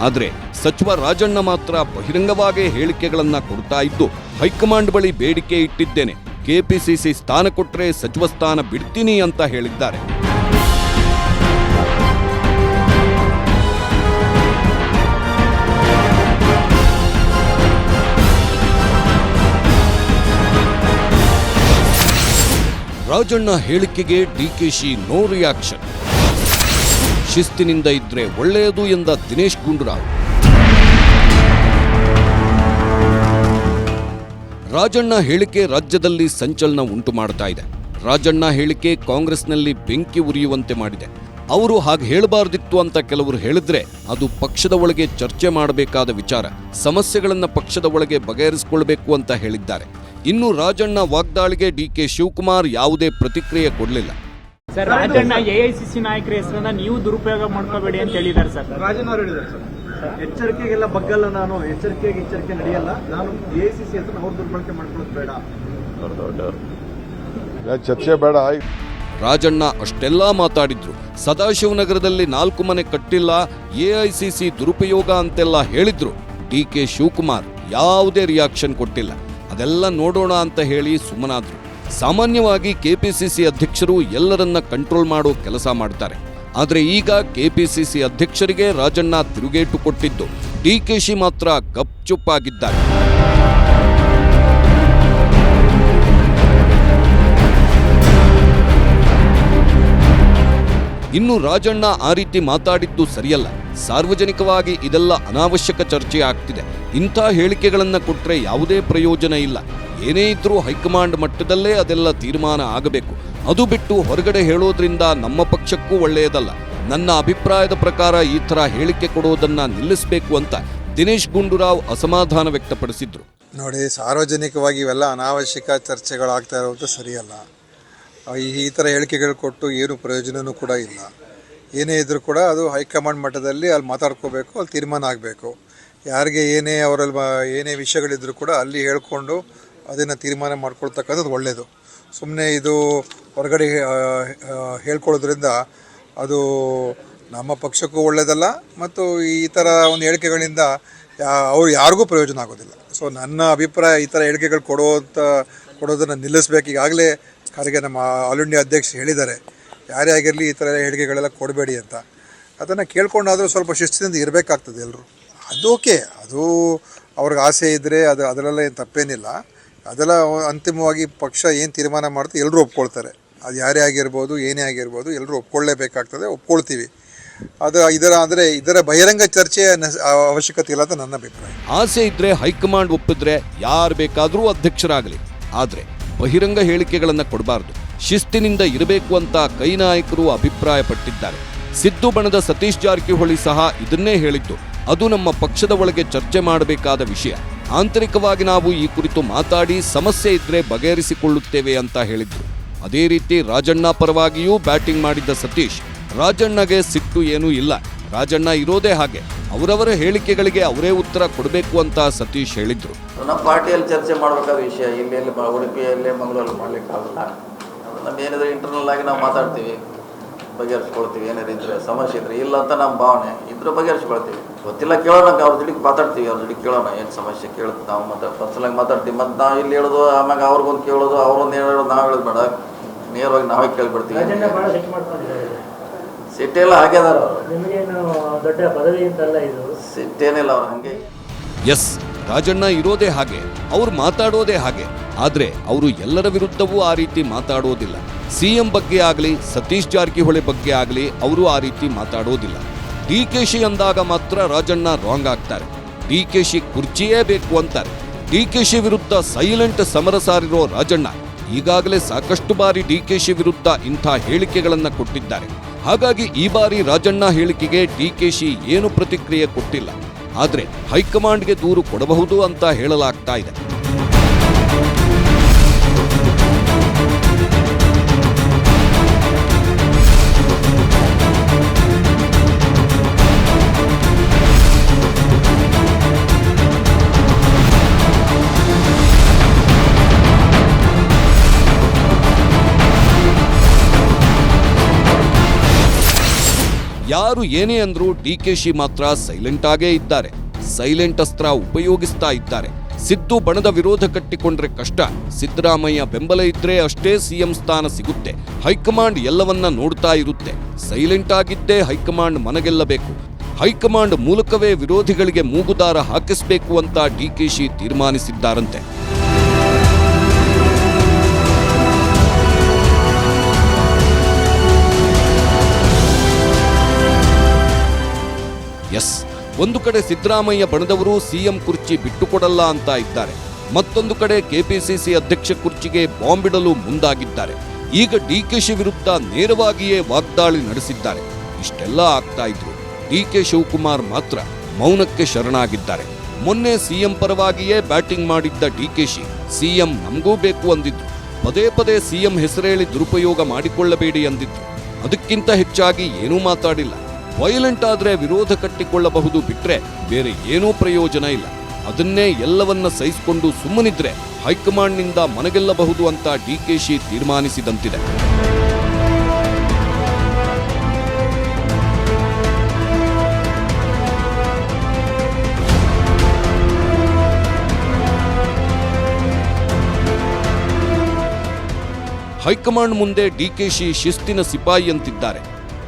ಆದರೆ ಸಚಿವ ರಾಜಣ್ಣ ಮಾತ್ರ ಬಹಿರಂಗವಾಗಿ ಹೇಳಿಕೆಗಳನ್ನ ಕೊಡ್ತಾ ಇದ್ದು, ಹೈಕಮಾಂಡ್ ಬಳಿ ಬೇಡಿಕೆ ಇಟ್ಟಿದ್ದೇನೆ, ಕೆಪಿಸಿಸಿ ಸ್ಥಾನ ಕೊಟ್ಟರೆ ಸಚಿವ ಸ್ಥಾನ ಬಿಡ್ತೀನಿ ಅಂತ ಹೇಳಿದ್ದಾರೆ. ರಾಜಣ್ಣ ಹೇಳಿಕೆಗೆ ಡಿಕೆಶಿ ನೋ ರಿಯಾಕ್ಷನ್. ಶಿಸ್ತಿನಿಂದ ಇದ್ರೆ ಒಳ್ಳೆಯದು ಎಂದ ದಿನೇಶ್ ಗುಂಡೂರಾವ್. ರಾಜಣ್ಣ ಹೇಳಿಕೆ ರಾಜ್ಯದಲ್ಲಿ ಸಂಚಲನ ಉಂಟು ಮಾಡ್ತಾ ಇದೆ. ರಾಜಣ್ಣ ಹೇಳಿಕೆ ಕಾಂಗ್ರೆಸ್ನಲ್ಲಿ ಬೆಂಕಿ ಉರಿಯುವಂತೆ ಮಾಡಿದೆ. ಅವರು ಹಾಗೆ ಹೇಳಬಾರ್ದಿತ್ತು ಅಂತ ಕೆಲವರು ಹೇಳಿದ್ರೆ ಅದು ಪಕ್ಷದ ಒಳಗೆ ಚರ್ಚೆ ಮಾಡಬೇಕಾದ ವಿಚಾರ, ಸಮಸ್ಯೆಗಳನ್ನ ಪಕ್ಷದ ಒಳಗೆ ಬಗೆಹರಿಸಿಕೊಳ್ಬೇಕು ಅಂತ ಹೇಳಿದ್ದಾರೆ. ಇನ್ನು ರಾಜಣ್ಣ ವಾಗ್ದಾಳಿಗೆ ಡಿಕೆ ಶಿವಕುಮಾರ್ ಯಾವುದೇ ಪ್ರತಿಕ್ರಿಯೆ ಕೊಡಲಿಲ್ಲ. ಸರ್, ರಾಜಣ್ಣ ಎಐಸಿಸಿ ನಾಯಕರ ಹೆಸರನ್ನ ನೀವು ದುರುಪಯೋಗ ಮಾಡ್ಕೋಬೇಡಿ ಅಂತ ಹೇಳಿದ್ದಾರೆ ಸರ್. ರಾಜಣ್ಣ ಅವರು ಹೇಳಿದ್ದಾರೆ ಸರ್, ಎಚ್ಚರಿಕೆಗೆಲ್ಲ ಬಗ್ಗಲ್ಲ, ನಾನು ಎಚ್ಚರಿಕೆ ನಡೆಯಲ್ಲ, ನಾನು ಎಐಸಿಸಿ ಹೆಸರನ್ನ ಅವ್ರು ದುರ್ಬಳಕೆ ಮಾಡ್ಕೊಳ್ಳೋದು ಬೇಡ, ಚರ್ಚೆ ಬೇಡ. ರಾಜಣ್ಣ ಅಷ್ಟೆಲ್ಲ ಮಾತಾಡಿದ್ರು. ಸದಾಶಿವನಗರದಲ್ಲಿ 4 ಮನೆ ಕಟ್ಟಿಲ್ಲ, ಎಐಸಿಸಿ ದುರುಪಯೋಗ ಅಂತೆಲ್ಲ ಹೇಳಿದ್ರು. ಡಿಕೆ ಶಿವಕುಮಾರ್ ಯಾವುದೇ ರಿಯಾಕ್ಷನ್ ಕೊಟ್ಟಿಲ್ಲ. ಅದೆಲ್ಲ ನೋಡೋಣ ಅಂತ ಹೇಳಿ ಸುಮ್ಮನಾದ್ರು. ಸಾಮಾನ್ಯವಾಗಿ ಕೆಪಿಸಿಸಿ ಅಧ್ಯಕ್ಷರು ಎಲ್ಲರನ್ನ ಕಂಟ್ರೋಲ್ ಮಾಡೋ ಕೆಲಸ ಮಾಡ್ತಾರೆ. ಆದರೆ ಈಗ ಕೆಪಿಸಿಸಿ ಅಧ್ಯಕ್ಷರಿಗೆ ರಾಜಣ್ಣ ತಿರುಗೇಟು ಕೊಟ್ಟಿದ್ದು, ಡಿಕೆಶಿ ಮಾತ್ರ ಗಪ್ಚುಪ್ಪಾಗಿದ್ದಾರೆ. ಇನ್ನು ರಾಜಣ್ಣ ಆ ರೀತಿ ಮಾತಾಡಿದ್ದು ಸರಿಯಲ್ಲ. ಸಾರ್ವಜನಿಕವಾಗಿ ಇದೆಲ್ಲ ಅನಾವಶ್ಯಕ ಚರ್ಚೆ ಆಗ್ತಿದೆ. ಇಂಥ ಹೇಳಿಕೆಗಳನ್ನ ಕೊಟ್ರೆ ಯಾವುದೇ ಪ್ರಯೋಜನ ಇಲ್ಲ. ಏನೇ ಇದ್ರೂ ಹೈಕಮಾಂಡ್ ಮಟ್ಟದಲ್ಲೇ ಅದೆಲ್ಲ ತೀರ್ಮಾನ ಆಗಬೇಕು. ಅದು ಬಿಟ್ಟು ಹೊರಗಡೆ ಹೇಳೋದ್ರಿಂದ ನಮ್ಮ ಪಕ್ಷಕ್ಕೂ ಒಳ್ಳೆಯದಲ್ಲ. ನನ್ನ ಅಭಿಪ್ರಾಯದ ಪ್ರಕಾರ ಈ ಥರ ಹೇಳಿಕೆ ಕೊಡೋದನ್ನ ನಿಲ್ಲಿಸಬೇಕು ಅಂತ ದಿನೇಶ್ ಗುಂಡೂರಾವ್ ಅಸಮಾಧಾನ ವ್ಯಕ್ತಪಡಿಸಿದ್ರು. ನೋಡಿ, ಸಾರ್ವಜನಿಕವಾಗಿ ಇವೆಲ್ಲ ಅನಾವಶ್ಯಕ ಚರ್ಚೆಗಳಾಗ್ತಾ ಇರೋದು ಸರಿಯಲ್ಲ. ಈ ಥರ ಹೇಳಿಕೆಗಳು ಕೊಟ್ಟು ಏನು ಪ್ರಯೋಜನವೂ ಕೂಡ ಇಲ್ಲ. ಏನೇ ಇದ್ರೂ ಕೂಡ ಅದು ಹೈಕಮಾಂಡ್ ಮಟ್ಟದಲ್ಲಿ ಅಲ್ಲಿ ಮಾತಾಡ್ಕೋಬೇಕು, ಅಲ್ಲಿ ತೀರ್ಮಾನ ಆಗಬೇಕು. ಯಾರಿಗೆ ಏನೇ ಅವರಲ್ಲಿ ಏನೇ ವಿಷಯಗಳಿದ್ರೂ ಕೂಡ ಅಲ್ಲಿ ಹೇಳ್ಕೊಂಡು ಅದನ್ನು ತೀರ್ಮಾನ ಮಾಡ್ಕೊಳ್ತಕ್ಕಂಥದ್ದು ಒಳ್ಳೆಯದು. ಸುಮ್ಮನೆ ಇದು ಹೊರಗಡೆ ಹೇಳ್ಕೊಳ್ಳೋದ್ರಿಂದ ಅದು ನಮ್ಮ ಪಕ್ಷಕ್ಕೂ ಒಳ್ಳೆಯದಲ್ಲ ಮತ್ತು ಈ ಥರ ಒಂದು ಹೇಳಿಕೆಗಳಿಂದ ಅವ್ರು ಯಾರಿಗೂ ಪ್ರಯೋಜನ ಆಗೋದಿಲ್ಲ. ಸೊ ನನ್ನ ಅಭಿಪ್ರಾಯ, ಈ ಥರ ಹೇಳಿಕೆಗಳು ಕೊಡೋದನ್ನು ನಿಲ್ಲಿಸ್ಬೇಕು. ಈಗಾಗಲೇ ಖರ್ಗೆ ನಮ್ಮ ಆಲ್ ಇಂಡಿಯಾ ಅಧ್ಯಕ್ಷರು ಹೇಳಿದ್ದಾರೆ, ಯಾರೇ ಆಗಿರಲಿ ಈ ಥರ ಹೇಳಿಕೆಗಳೆಲ್ಲ ಕೊಡಬೇಡಿ ಅಂತ. ಅದನ್ನು ಕೇಳ್ಕೊಂಡಾದರೂ ಸ್ವಲ್ಪ ಶಿಸ್ತಿನಿಂದ ಇರಬೇಕಾಗ್ತದೆ ಎಲ್ಲರೂ. ಅದು ಓಕೆ, ಅದು ಅವ್ರಿಗೆ ಆಸೆ ಇದ್ದರೆ ಅದರಲ್ಲ ಏನು ತಪ್ಪೇನಿಲ್ಲ. ಅದೆಲ್ಲ ಅಂತಿಮವಾಗಿ ಪಕ್ಷ ಏನು ತೀರ್ಮಾನ ಮಾಡುತ್ತೆ ಎಲ್ಲರೂ ಒಪ್ಕೊಳ್ತಾರೆ. ಅದು ಯಾರೇ ಆಗಿರ್ಬೋದು, ಏನೇ ಆಗಿರ್ಬೋದು, ಎಲ್ಲರೂ ಒಪ್ಕೊಳ್ಳೇಬೇಕಾಗ್ತದೆ, ಒಪ್ಕೊಳ್ತೀವಿ. ಇದರ ಬಹಿರಂಗ ಚರ್ಚೆ ಅವಶ್ಯಕತೆ ಇಲ್ಲ ಅಂತ ನನ್ನ ಅಭಿಪ್ರಾಯ. ಆಸೆ ಇದ್ರೆ ಹೈಕಮಾಂಡ್ ಒಪ್ಪಿದ್ರೆ ಯಾರು ಬೇಕಾದರೂ ಅಧ್ಯಕ್ಷರಾಗಲಿ, ಆದರೆ ಬಹಿರಂಗ ಹೇಳಿಕೆಗಳನ್ನು ಕೊಡಬಾರದು. ಶಿಸ್ತಿನಿಂದ ಇರಬೇಕು ಅಂತ ಕೈ ನಾಯಕರು ಅಭಿಪ್ರಾಯಪಟ್ಟಿದ್ದಾರೆ. ಸಿದ್ದು ಬಣದ ಸತೀಶ್ ಜಾರಕಿಹೊಳಿ ಸಹ ಇದನ್ನೇ ಹೇಳಿದ್ದು. ಅದು ನಮ್ಮ ಪಕ್ಷದ ಒಳಗೆ ಚರ್ಚೆ ಮಾಡಬೇಕಾದ ವಿಷಯ. ಆಂತರಿಕವಾಗಿ ನಾವು ಈ ಕುರಿತು ಮಾತಾಡಿ ಸಮಸ್ಯೆ ಇದ್ರೆ ಬಗೆಹರಿಸಿಕೊಳ್ಳುತ್ತೇವೆ ಅಂತ ಹೇಳಿದ್ರು. ಅದೇ ರೀತಿ ರಾಜಣ್ಣ ಪರವಾಗಿಯೂ ಬ್ಯಾಟಿಂಗ್ ಮಾಡಿದ್ದ ಸತೀಶ್, ರಾಜಣ್ಣಗೆ ಸಿಟ್ಟು ಏನೂ ಇಲ್ಲ, ರಾಜಣ್ಣ ಇರೋದೇ ಹಾಗೆ, ಅವರವರ ಹೇಳಿಕೆಗಳಿಗೆ ಅವರೇ ಉತ್ತರ ಕೊಡಬೇಕು ಅಂತ ಸತೀಶ್ ಹೇಳಿದ್ರು. ನಮ್ಮ ಪಾರ್ಟಿಯಲ್ಲಿ ಚರ್ಚೆ ಮಾಡಬೇಕಾದ ವಿಷಯ ಇಲ್ಲಿ ಉಡುಪಿಯಲ್ಲಿ ಮಂಗಳೂರಲ್ಲಿ ಮಾಡ್ಲಿಕ್ಕೆ ಆಗಲ್ಲ. ನಮ್ಮ ಏನಿದ್ರೆ ಇಂಟರ್ನಲ್ ಆಗಿ ನಾವು ಮಾತಾಡ್ತೀವಿ, ಬಗೆಹರಿಸ್ಕೊಳ್ತೀವಿ. ಏನಾದ್ರು ಇದ್ರೆ ಸಮಸ್ಯೆ ಇದ್ರೆ ಇಲ್ಲ ಅಂತ ನಮ್ಮ ಭಾವನೆ ಇದ್ರೆ ಬಗೆಹರಿಸ್ಕೊಳ್ತೀವಿ. ಗೊತ್ತಿಲ್ಲ ಕೇಳೋಣ, ಅವ್ರ ಜೊತೆಗೆ ಮಾತಾಡ್ತೀವಿ, ಅವ್ರ ಜೊತೆಗೆ ಕೇಳೋಣ ಏನು ಸಮಸ್ಯೆ ಕೇಳುತ್ತೆ. ನಾವು ಮತ್ತೆ ಪರ್ಸನಲಾಗಿ ಮಾತಾಡ್ತೀವಿ. ಮತ್ತು ನಾವು ಇಲ್ಲಿ ಹೇಳೋದು, ಆಮ್ಯಾಗ ಅವ್ರಿಗೊಂದು ಕೇಳೋದು, ಅವ್ರೊಂದು ಹೇಳೋದು, ನಾವು ಹೇಳೋದು ಬೇಡ, ನೇರವಾಗಿ ನಾವೇ ಕೇಳಿಬಿಡ್ತೀವಿ. ಸಿಟ್ಟೆಲ್ಲ ಆಗ್ಯದಾರ, ದೊಡ್ಡ ಪದವಿ ಅಂತಲ್ಲ ಇದು, ಸಿಟ್ಟೇನಿಲ್ಲ ಅವ್ರು ಹಂಗೆ. ಎಸ್, ರಾಜಣ್ಣ ಇರೋದೇ ಹಾಗೆ, ಅವ್ರು ಮಾತಾಡೋದೇ ಹಾಗೆ. ಆದ್ರೆ ಅವರು ಎಲ್ಲರ ವಿರುದ್ಧವೂ ಆ ರೀತಿ ಮಾತಾಡೋದಿಲ್ಲ. ಸಿಎಂ ಬಗ್ಗೆ ಆಗಲಿ, ಸತೀಶ್ ಜಾರಕಿಹೊಳಿ ಬಗ್ಗೆ ಆಗಲಿ ಅವರು ಆ ರೀತಿ ಮಾತಾಡೋದಿಲ್ಲ. ಡಿಕೆಶಿ ಅಂದಾಗ ಮಾತ್ರ ರಾಜಣ್ಣ ರಾಂಗ್ ಆಗ್ತಾರೆ. ಡಿಕೆಶಿ ಕುರ್ಚಿಯೇ ಬೇಕು ಅಂತಾರೆ. ಡಿಕೆಶಿ ವಿರುದ್ಧ ಸೈಲೆಂಟ್ ಸಮರ ಸಾರಿರೋ ರಾಜಣ್ಣ ಈಗಾಗಲೇ ಸಾಕಷ್ಟು ಬಾರಿ ಡಿಕೆಶಿ ವಿರುದ್ಧ ಇಂಥ ಹೇಳಿಕೆಗಳನ್ನು ಕೊಟ್ಟಿದ್ದಾರೆ. ಹಾಗಾಗಿ ಈ ಬಾರಿ ರಾಜಣ್ಣ ಹೇಳಿಕೆಗೆ ಡಿಕೆಶಿ ಏನು ಪ್ರತಿಕ್ರಿಯೆ ಕೊಟ್ಟಿಲ್ಲ. ಆದರೆ ಹೈಕಮಾಂಡ್ಗೆ ದೂರು ಕೊಡಬಹುದು ಅಂತ ಹೇಳಲಾಗ್ತಾ ಇದೆ. ಯಾರು ಏನೇ ಅಂದ್ರೂ ಡಿಕೆಶಿ ಮಾತ್ರ ಸೈಲೆಂಟ್ ಆಗೇ ಇದ್ದಾರೆ. ಸೈಲೆಂಟ್ ಅಸ್ತ್ರ ಉಪಯೋಗಿಸ್ತಾ ಇದ್ದಾರೆ. ಸಿದ್ದು ಬಣದ ವಿರೋಧ ಕಟ್ಟಿಕೊಂಡ್ರೆ ಕಷ್ಟ. ಸಿದ್ದರಾಮಯ್ಯ ಬೆಂಬಲ ಇದ್ರೆ ಅಷ್ಟೇ ಸಿಎಂ ಸ್ಥಾನ ಸಿಗುತ್ತೆ. ಹೈಕಮಾಂಡ್ ಎಲ್ಲವನ್ನ ನೋಡ್ತಾ ಇರುತ್ತೆ. ಸೈಲೆಂಟ್ ಆಗಿದ್ದೇ ಹೈಕಮಾಂಡ್ ಮನಗೆಲ್ಲಬೇಕು. ಹೈಕಮಾಂಡ್ ಮೂಲಕವೇ ವಿರೋಧಿಗಳಿಗೆ ಮೂಗುದಾರ ಹಾಕಿಸಬೇಕು ಅಂತ ಡಿಕೆಶಿ ತೀರ್ಮಾನಿಸಿದ್ದಾರಂತೆ. ಎಸ್, ಒಂದು ಕಡೆ ಸಿದ್ದರಾಮಯ್ಯ ಬಣದವರು ಸಿಎಂ ಕುರ್ಚಿ ಬಿಟ್ಟುಕೊಡಲ್ಲ ಅಂತ ಇದ್ದಾರೆ. ಮತ್ತೊಂದು ಕಡೆ ಕೆಪಿಸಿಸಿ ಅಧ್ಯಕ್ಷ ಕುರ್ಚಿಗೆ ಬಾಂಬಿಡಲು ಮುಂದಾಗಿದ್ದಾರೆ. ಈಗ ಡಿಕೆಶಿ ವಿರುದ್ಧ ನೇರವಾಗಿಯೇ ವಾಗ್ದಾಳಿ ನಡೆಸಿದ್ದಾರೆ. ಇಷ್ಟೆಲ್ಲ ಆಗ್ತಾ ಇದ್ರು ಡಿಕೆ ಶಿವಕುಮಾರ್ ಮಾತ್ರ ಮೌನಕ್ಕೆ ಶರಣಾಗಿದ್ದಾರೆ. ಮೊನ್ನೆ ಸಿಎಂ ಪರವಾಗಿಯೇ ಬ್ಯಾಟಿಂಗ್ ಮಾಡಿದ್ದ ಡಿಕೆಶಿ ಸಿಎಂ ನಮಗೂ ಬೇಕು ಅಂದಿದ್ರು. ಪದೇ ಪದೇ ಸಿಎಂ ಹೆಸರೇಳಿ ದುರುಪಯೋಗ ಮಾಡಿಕೊಳ್ಳಬೇಡಿ ಅಂದಿದ್ರು. ಅದಕ್ಕಿಂತ ಹೆಚ್ಚಾಗಿ ಏನೂ ಮಾತಾಡಿಲ್ಲ. ವೈಲೆಂಟ್ ಆದ್ರೆ ವಿರೋಧ ಕಟ್ಟಿಕೊಳ್ಳಬಹುದು ಬಿಟ್ರೆ ಬೇರೆ ಏನೂ ಪ್ರಯೋಜನ ಇಲ್ಲ. ಅದನ್ನೇ ಎಲ್ಲವನ್ನ ಸಹಿಸಿಕೊಂಡು ಸುಮ್ಮನಿದ್ರೆ ಹೈಕಮಾಂಡ್ನಿಂದ ಮನಗೆಲ್ಲಬಹುದು ಅಂತ ಡಿಕೆಶಿ ತೀರ್ಮಾನಿಸಿದಂತಿದೆ. ಹೈಕಮಾಂಡ್ ಮುಂದೆ ಡಿಕೆಶಿ ಶಿಸ್ತಿನ ಸಿಪಾಯಿ ಅಂತಿದ್ದಾರೆ.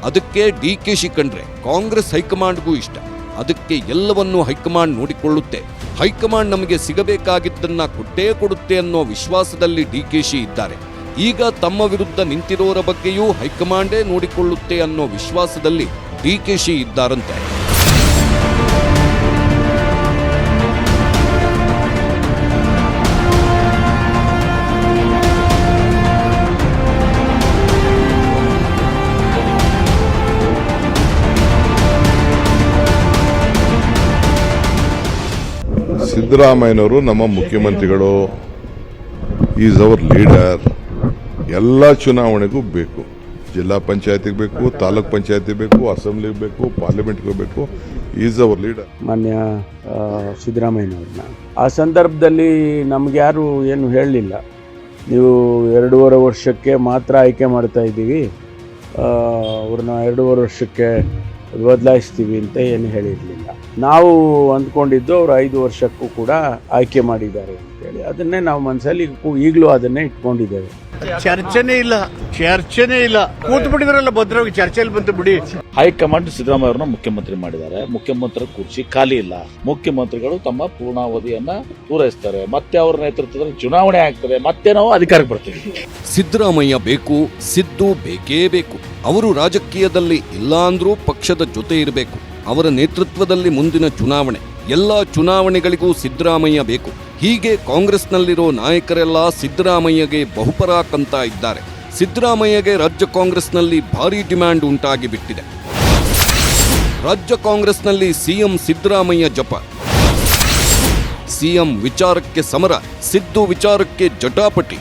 ಅದಕ್ಕೆ ಡಿಕೆಶಿ ಕಂಡ್ರೆ ಕಾಂಗ್ರೆಸ್ ಹೈಕಮಾಂಡ್ಗೂ ಇಷ್ಟ. ಅದಕ್ಕೆ ಎಲ್ಲವನ್ನೂ ಹೈಕಮಾಂಡ್ ನೋಡಿಕೊಳ್ಳುತ್ತೆ. ಹೈಕಮಾಂಡ್ ನಮಗೆ ಸಿಗಬೇಕಾಗಿದ್ದನ್ನ ಕೊಟ್ಟೇ ಕೊಡುತ್ತೆ ಅನ್ನೋ ವಿಶ್ವಾಸದಲ್ಲಿ ಡಿಕೆಶಿ ಇದ್ದಾರೆ. ಈಗ ತಮ್ಮ ವಿರುದ್ಧ ನಿಂತಿರೋರ ಬಗ್ಗೆಯೂ ಹೈಕಮಾಂಡೇ ನೋಡಿಕೊಳ್ಳುತ್ತೆ ಅನ್ನೋ ವಿಶ್ವಾಸದಲ್ಲಿ ಡಿಕೆಶಿ ಇದ್ದಾರಂತೆ. ಸಿದ್ದರಾಮಯ್ಯನವರು ನಮ್ಮ ಮುಖ್ಯಮಂತ್ರಿಗಳು, ಈಸ್ ಅವರ್ ಲೀಡರ್. ಎಲ್ಲ ಚುನಾವಣೆಗೂ ಬೇಕು. ಜಿಲ್ಲಾ ಪಂಚಾಯತಿಗೆ ಬೇಕು, ತಾಲೂಕ್ ಪಂಚಾಯತಿ ಬೇಕು, ಅಸೆಂಬ್ಲಿಗೆ ಬೇಕು, ಪಾರ್ಲಿಮೆಂಟ್ಗೆ ಬೇಕು. Is our leader. ಮಾನ್ಯ ಸಿದ್ದರಾಮಯ್ಯನವ್ರನ್ನ ಆ ಸಂದರ್ಭದಲ್ಲಿ ನಮ್ಗೆ ಯಾರು ಏನು ಹೇಳಲಿಲ್ಲ. ನೀವು 2.5 ವರ್ಷಕ್ಕೆ ಮಾತ್ರ ಆಯ್ಕೆ ಮಾಡ್ತಾ ಇದ್ದೀವಿ, ಅವ್ರನ್ನ 2.5 ವರ್ಷಕ್ಕೆ ಬದಲಾಯಿಸ್ತೀವಿ ಅಂತ ಏನು ಹೇಳಿರಲಿಲ್ಲ. ನಾವು ಅಂದ್ಕೊಂಡಿದ್ದು ಅವರು 5 ವರ್ಷಕ್ಕೂ ಕೂಡ ಆಯ್ಕೆ ಮಾಡಿದ್ದಾರೆ ಅಂತೇಳಿ. ಅದನ್ನೇ ನಾವು ಮನಸ್ಸಲ್ಲಿ ಈಗಲೂ ಅದನ್ನೇ ಇಟ್ಕೊಂಡಿದ್ದೇವೆ. ಚರ್ಚೆನೇ ಇಲ್ಲ ಕೂತು ಬಿಟ್ಟಿದ್ರಲ್ಲ ಭದ್ರವಾಗಿ ಚರ್ಚೆಯಲ್ಲಿ ಬಂತು ಬಿಡಿ. ಹೈಕಮಾಂಡ್ ಸಿದ್ದರಾಮಯ್ಯ ಅವರನ್ನ ಮುಖ್ಯಮಂತ್ರಿ ಮಾಡಿದ್ದಾರೆ. ಮುಖ್ಯಮಂತ್ರಿ ಕುರ್ಚಿ ಖಾಲಿ ಇಲ್ಲ. ಮುಖ್ಯಮಂತ್ರಿಗಳು ತಮ್ಮ ಪೂರ್ಣಾವಧಿಯನ್ನ ಪೂರೈಸ್ತಾರೆ. ಮತ್ತೆ ಅವರ ನೇತೃತ್ವದಲ್ಲಿ ಚುನಾವಣೆ ಆಗ್ತದೆ. ಮತ್ತೆ ನಾವು ಅಧಿಕಾರಕ್ಕೆ ಬರ್ತೀವಿ. ಸಿದ್ದರಾಮಯ್ಯ ಬೇಕು, ಸಿದ್ದು ಬೇಕೇ ಬೇಕು. ಅವರು ರಾಜಕೀಯದಲ್ಲಿ ಇಲ್ಲ ಅಂದ್ರೂ ಪಕ್ಷದ ಜೊತೆ ಇರಬೇಕು. ಅವರ ನೇತೃತ್ವದಲ್ಲಿ ಮುಂದಿನ ಚುನಾವಣೆ, ಎಲ್ಲ ಚುನಾವಣೆಗಳಿಗೂ ಸಿದ್ದರಾಮಯ್ಯ ಬೇಕು. ಹೀಗೆ ಕಾಂಗ್ರೆಸ್ನಲ್ಲಿರೋ ನಾಯಕರೆಲ್ಲ ಸಿದ್ದರಾಮಯ್ಯಗೆ ಬಹುಪರಾಕ್ ಅಂತ ಇದ್ದಾರೆ. ಸಿದ್ದರಾಮಯ್ಯಗೆ ರಾಜ್ಯ ಕಾಂಗ್ರೆಸ್ನಲ್ಲಿ ಭಾರೀ ಡಿಮ್ಯಾಂಡ್ ಉಂಟಾಗಿ ಬಿಟ್ಟಿದೆ. ರಾಜ್ಯ ಕಾಂಗ್ರೆಸ್ನಲ್ಲಿ ಸಿಎಂ ಸಿದ್ದರಾಮಯ್ಯ ಜಪ. ಸಿಎಂ ವಿಚಾರಕ್ಕೆ ಸಮರ, ಸಿದ್ದು ವಿಚಾರಕ್ಕೆ ಜಟಾಪಟಿ.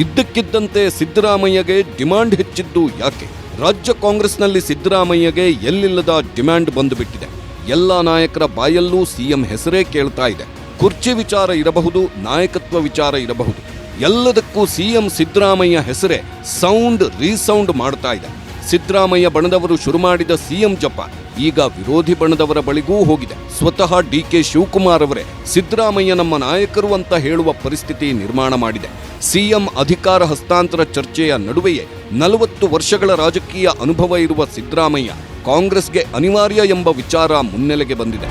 ಇದ್ದಕ್ಕಿದ್ದಂತೆ ಸಿದ್ದರಾಮಯ್ಯಗೆ ಡಿಮ್ಯಾಂಡ್ ಹೆಚ್ಚಿದ್ದು ಯಾಕೆ? ರಾಜ್ಯ ಕಾಂಗ್ರೆಸ್ನಲ್ಲಿ ಸಿದ್ದರಾಮಯ್ಯಗೆ ಎಲ್ಲಿಲ್ಲದ ಡಿಮ್ಯಾಂಡ್ ಬಂದುಬಿಟ್ಟಿದೆ. ಎಲ್ಲ ನಾಯಕರ ಬಾಯಲ್ಲೂ ಸಿಎಂ ಹೆಸರೇ ಕೇಳ್ತಾ ಇದೆ. ಕುರ್ಚಿ ವಿಚಾರ ಇರಬಹುದು, ನಾಯಕತ್ವ ವಿಚಾರ ಇರಬಹುದು, ಎಲ್ಲದಕ್ಕೂ ಸಿಎಂ ಸಿದ್ದರಾಮಯ್ಯ ಹೆಸರೇ ಸೌಂಡ್ ರೀಸೌಂಡ್ ಮಾಡ್ತಾ ಇದೆ. ಸಿದ್ದರಾಮಯ್ಯ ಬಣದವರು ಶುರು ಮಾಡಿದ ಸಿಎಂ ಜಪ ಈಗ ವಿರೋಧಿ ಬಣದವರ ಬಳಿಗೂ ಹೋಗಿದೆ. ಸ್ವತಃ ಡಿಕೆ ಶಿವಕುಮಾರ್ ಅವರೇ ಸಿದ್ದರಾಮಯ್ಯ ನಮ್ಮ ನಾಯಕರು ಅಂತ ಹೇಳುವ ಪರಿಸ್ಥಿತಿ ನಿರ್ಮಾಣ ಮಾಡಿದೆ. ಸಿಎಂ ಅಧಿಕಾರ ಹಸ್ತಾಂತರ ಚರ್ಚೆಯ ನಡುವೆಯೇ 40 ವರ್ಷಗಳ ರಾಜಕೀಯ ಅನುಭವ ಇರುವ ಸಿದ್ದರಾಮಯ್ಯ ಕಾಂಗ್ರೆಸ್ಗೆ ಅನಿವಾರ್ಯ ಎಂಬ ವಿಚಾರ ಮುನ್ನೆಲೆಗೆ ಬಂದಿದೆ.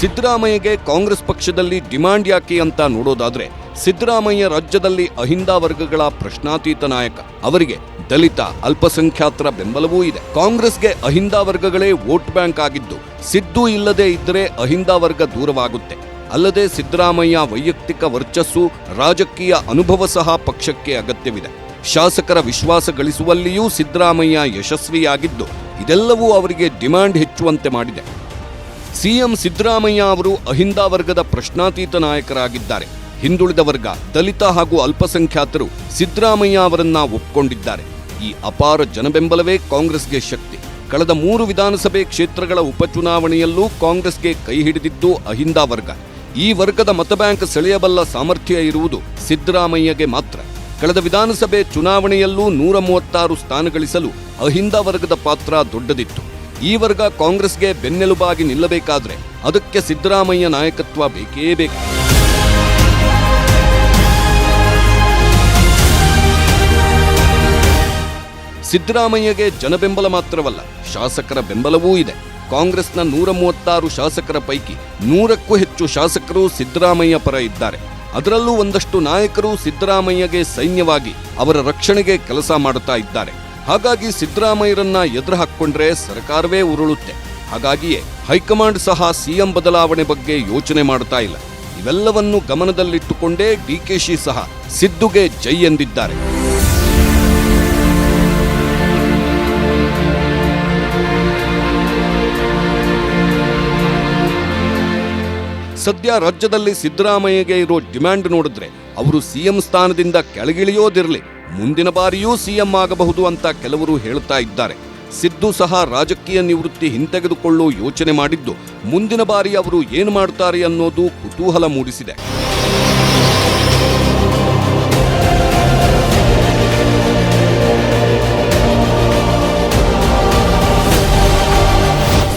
ಸಿದ್ದರಾಮಯ್ಯಗೆ ಕಾಂಗ್ರೆಸ್ ಪಕ್ಷದಲ್ಲಿ ಡಿಮ್ಯಾಂಡ್ ಯಾಕೆ ಅಂತ ನೋಡೋದಾದ್ರೆ, ಸಿದ್ದರಾಮಯ್ಯ ರಾಜ್ಯದಲ್ಲಿ ಅಹಿಂದ ವರ್ಗಗಳ ಪ್ರಶ್ನಾತೀತ ನಾಯಕ. ಅವರಿಗೆ ದಲಿತ, ಅಲ್ಪಸಂಖ್ಯಾತರ ಬೆಂಬಲವೂ ಇದೆ. ಕಾಂಗ್ರೆಸ್ಗೆ ಅಹಿಂದ ವರ್ಗಗಳೇ ವೋಟ್ ಬ್ಯಾಂಕ್ ಆಗಿದ್ದು, ಸಿದ್ದು ಇಲ್ಲದೆ ಇದ್ದರೆ ಅಹಿಂದ ವರ್ಗ ದೂರವಾಗುತ್ತೆ. ಅಲ್ಲದೆ ಸಿದ್ದರಾಮಯ್ಯ ವೈಯಕ್ತಿಕ ವರ್ಚಸ್ಸು, ರಾಜಕೀಯ ಅನುಭವ ಸಹ ಪಕ್ಷಕ್ಕೆ ಅಗತ್ಯವಿದೆ. ಶಾಸಕರ ವಿಶ್ವಾಸ ಗಳಿಸುವಲ್ಲಿಯೂ ಸಿದ್ದರಾಮಯ್ಯ ಯಶಸ್ವಿಯಾಗಿದ್ದು, ಇದೆಲ್ಲವೂ ಅವರಿಗೆ ಡಿಮ್ಯಾಂಡ್ ಹೆಚ್ಚುವಂತೆ ಮಾಡಿದೆ. ಸಿಎಂ ಸಿದ್ದರಾಮಯ್ಯ ಅವರು ಅಹಿಂದ ವರ್ಗದ ಪ್ರಶ್ನಾತೀತ ನಾಯಕರಾಗಿದ್ದಾರೆ. ಹಿಂದುಳಿದ ವರ್ಗ, ದಲಿತ ಹಾಗೂ ಅಲ್ಪಸಂಖ್ಯಾತರು ಸಿದ್ದರಾಮಯ್ಯ ಅವರನ್ನ ಒಪ್ಪಿಕೊಂಡಿದ್ದಾರೆ. ಈ ಅಪಾರ ಜನಬೆಂಬಲವೇ ಕಾಂಗ್ರೆಸ್ಗೆ ಶಕ್ತಿ. ಕಳೆದ 3 ವಿಧಾನಸಭೆ ಕ್ಷೇತ್ರಗಳ ಉಪಚುನಾವಣೆಯಲ್ಲೂ ಕಾಂಗ್ರೆಸ್ಗೆ ಕೈ ಹಿಡಿದಿದ್ದು ಅಹಿಂದ ವರ್ಗ. ಈ ವರ್ಗದ ಮತಬ್ಯಾಂಕ್ ಸೆಳೆಯಬಲ್ಲ ಸಾಮರ್ಥ್ಯ ಇರುವುದು ಸಿದ್ದರಾಮಯ್ಯಗೆ ಮಾತ್ರ. ಕಳೆದ ವಿಧಾನಸಭೆ ಚುನಾವಣೆಯಲ್ಲೂ 136 ಸ್ಥಾನ ಗಳಿಸಲು ಅಹಿಂದ ವರ್ಗದ ಪಾತ್ರ ದೊಡ್ಡದಿತ್ತು. ಈ ವರ್ಗ ಕಾಂಗ್ರೆಸ್ಗೆ ಬೆನ್ನೆಲುಬಾಗಿ ನಿಲ್ಲಬೇಕಾದ್ರೆ ಅದಕ್ಕೆ ಸಿದ್ದರಾಮಯ್ಯ ನಾಯಕತ್ವ ಬೇಕೇ ಬೇಕು. ಸಿದ್ದರಾಮಯ್ಯಗೆ ಜನಬೆಂಬಲ ಮಾತ್ರವಲ್ಲ, ಶಾಸಕರ ಬೆಂಬಲವೂ ಇದೆ. ಕಾಂಗ್ರೆಸ್ನ 136 ಶಾಸಕರ ಪೈಕಿ 100ಕ್ಕೂ ಹೆಚ್ಚು ಶಾಸಕರು ಸಿದ್ದರಾಮಯ್ಯ ಪರ ಇದ್ದಾರೆ. ಅದರಲ್ಲೂ ಒಂದಷ್ಟು ನಾಯಕರು ಸಿದ್ದರಾಮಯ್ಯಗೆ ಸೈನ್ಯವಾಗಿ ಅವರ ರಕ್ಷಣೆಗೆ ಕೆಲಸ ಮಾಡುತ್ತಾ ಇದ್ದಾರೆ. ಹಾಗಾಗಿ ಸಿದ್ದರಾಮಯ್ಯರನ್ನ ಎದುರು ಹಾಕ್ಕೊಂಡ್ರೆ ಸರ್ಕಾರವೇ ಉರುಳುತ್ತೆ. ಹಾಗಾಗಿಯೇ ಹೈಕಮಾಂಡ್ ಸಹ ಸಿಎಂ ಬದಲಾವಣೆ ಬಗ್ಗೆ ಯೋಚನೆ ಮಾಡುತ್ತಾ ಇಲ್ಲ. ಇವೆಲ್ಲವನ್ನು ಗಮನದಲ್ಲಿಟ್ಟುಕೊಂಡೇ ಡಿಕೆಶಿ ಸಹ ಸಿದ್ದುಗೆ ಜೈ ಎಂದಿದ್ದಾರೆ. ಸದ್ಯ ರಾಜ್ಯದಲ್ಲಿ ಸಿದ್ದರಾಮಯ್ಯಗೆ ಇರೋ ಡಿಮ್ಯಾಂಡ್ ನೋಡಿದ್ರೆ ಅವರು ಸಿಎಂ ಸ್ಥಾನದಿಂದ ಕೆಳಗಿಳಿಯೋದಿರಲಿ, ಮುಂದಿನ ಬಾರಿಯೂ ಸಿಎಂ ಆಗಬಹುದು ಅಂತ ಕೆಲವರು ಹೇಳ್ತಾ ಇದ್ದಾರೆ. ಸಿದ್ದು ಸಹ ರಾಜಕೀಯ ನಿವೃತ್ತಿ ಹಿಂತೆಗೆದುಕೊಳ್ಳೋ ಯೋಚನೆ ಮಾಡಿದ್ದು ಮುಂದಿನ ಬಾರಿ ಅವರು ಏನು ಮಾಡ್ತಾರೆ ಅನ್ನೋದು ಕುತೂಹಲ ಮೂಡಿಸಿದೆ.